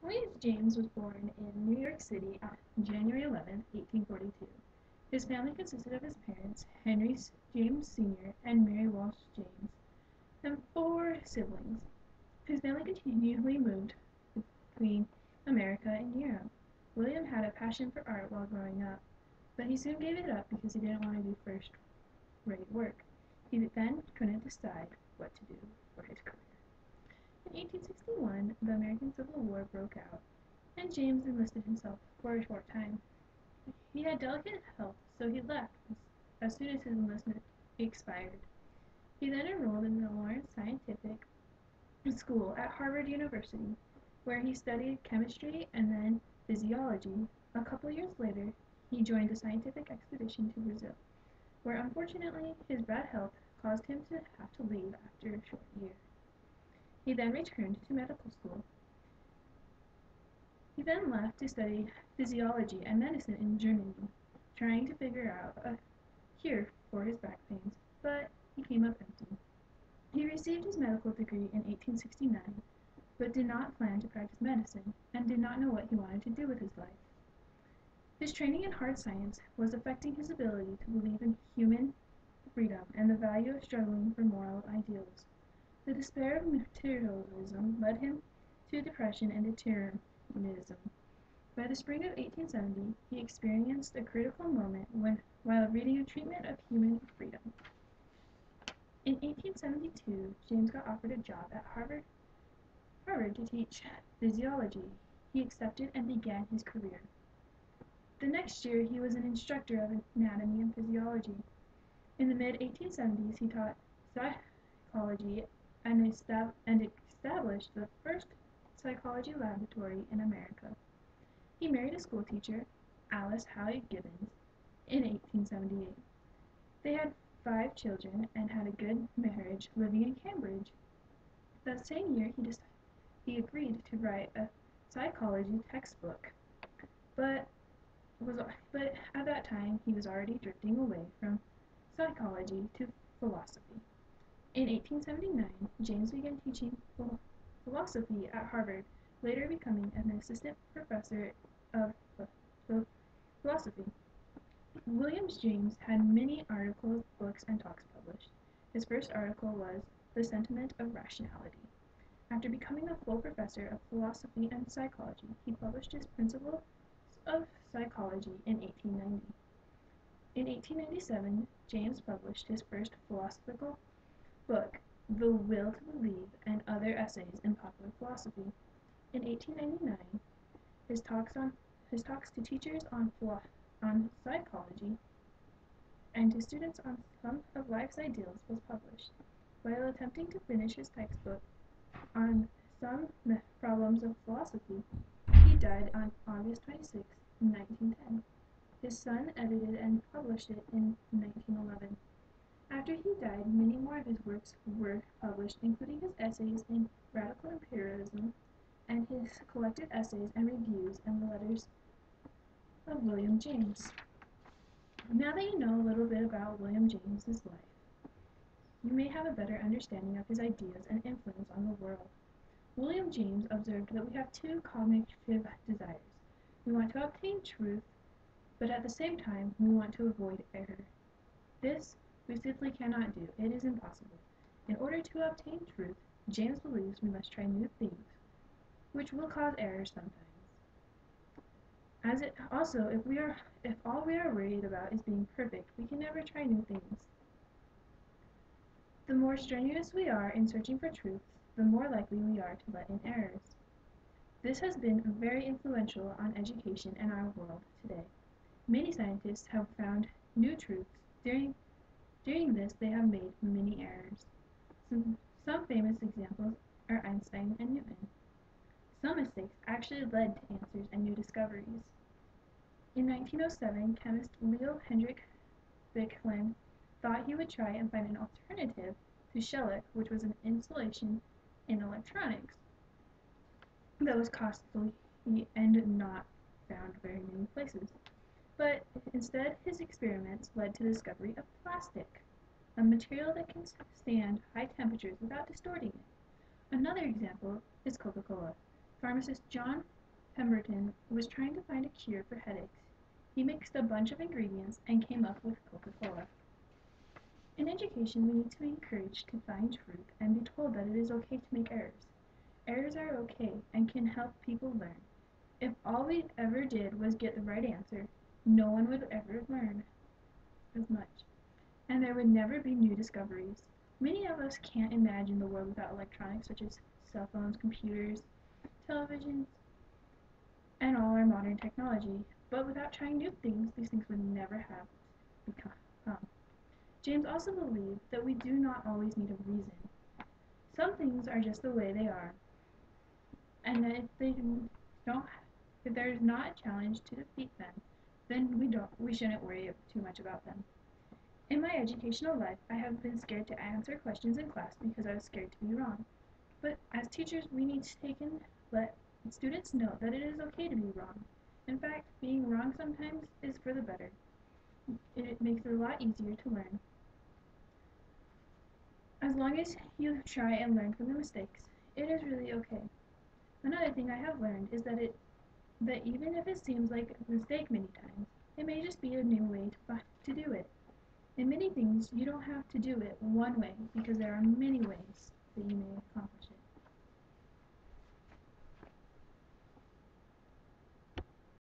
William James was born in New York City on January 11, 1842. His family consisted of his parents, Henry James Sr. and Mary Walsh James, and four siblings. His family continually moved between America and Europe. William had a passion for art while growing up, but he soon gave it up because he didn't want to do first-rate work. He then couldn't decide what to do for his career. In 1861, the American Civil War broke out, and James enlisted himself for a short time. He had delicate health, so he left as soon as his enlistment expired. He then enrolled in the Lawrence Scientific School at Harvard University, where he studied chemistry and then physiology. A couple years later, he joined a scientific expedition to Brazil, where unfortunately his bad health caused him to have to leave after a short year. He then returned to medical school. He then left to study physiology and medicine in Germany, trying to figure out a cure for his back pains, but he came up empty. He received his medical degree in 1869, but did not plan to practice medicine and did not know what he wanted to do with his life. His training in hard science was affecting his ability to believe in human freedom and the value of struggling for moral ideals. The despair of materialism led him to depression and determinism. By the spring of 1870, he experienced a critical moment while reading A Treatment of Human Freedom. In 1872, James got offered a job at Harvard to teach physiology. He accepted and began his career. The next year, he was an instructor of anatomy and physiology. In the mid-1870s, he taught psychology and established the first psychology laboratory in America. He married a schoolteacher, Alice Halley Gibbons, in 1878. They had 5 children and had a good marriage living in Cambridge. That same year, he agreed to write a psychology textbook, but at that time he was already drifting away from psychology to philosophy. In 1879, James began teaching philosophy at Harvard, later becoming an assistant professor of philosophy. William James had many articles, books, and talks published. His first article was The Sentiment of Rationality. After becoming a full professor of philosophy and psychology, he published his Principles of Psychology in 1890. In 1897, James published his first philosophical book, The Will to Believe, and other essays in popular philosophy. In 1899, his talks to teachers on psychology and to students on some of life's ideals was published. While attempting to finish his textbook on some problems of philosophy, he died on August 26, 1910. His son edited and published it in 1911. After he died, many more of his works were published, including his essays in radical empiricism and his collected essays and reviews and the letters of William James. Now that you know a little bit about William James's life, you may have a better understanding of his ideas and influence on the world. William James observed that we have 2 cognitive desires. We want to obtain truth, but at the same time, we want to avoid error. This we simply cannot do. It is impossible. In order to obtain truth, James believes we must try new things, which will cause errors sometimes. If all we are worried about is being perfect, we can never try new things. The more strenuous we are in searching for truth, the more likely we are to let in errors. This has been very influential on education in our world today. Many scientists have found new truths. During this, they have made many errors. Some famous examples are Einstein and Newton. Some mistakes actually led to answers and new discoveries. In 1907, chemist Leo Hendrik Birkeland thought he would try and find an alternative to shellac, which was an insulation in electronics that was costly and not found very many places. But instead, his experiments led to the discovery of plastic, a material that can stand high temperatures without distorting it. Another example is Coca-Cola. Pharmacist John Pemberton was trying to find a cure for headaches. He mixed a bunch of ingredients and came up with Coca-Cola. In education, we need to be encouraged to find truth and be told that it is okay to make errors. Errors are okay and can help people learn. If all we ever did was get the right answer, no one would ever learn as much, and there would never be new discoveries. Many of us can't imagine the world without electronics such as cell phones, computers, televisions, and all our modern technology, but without trying new things, these things would never have become. James also believed that we do not always need a reason. Some things are just the way they are, and that if there's not a challenge to defeat them, then we shouldn't worry too much about them. In my educational life, I have been scared to answer questions in class because I was scared to be wrong. But as teachers, we need to take and let students know that it is okay to be wrong. In fact, being wrong sometimes is for the better. It makes it a lot easier to learn. As long as you try and learn from the mistakes, it is really okay. Another thing I have learned is that even if it seems like a mistake many times, it may just be a new way to do it. In many things, you don't have to do it one way because there are many ways that you may accomplish it.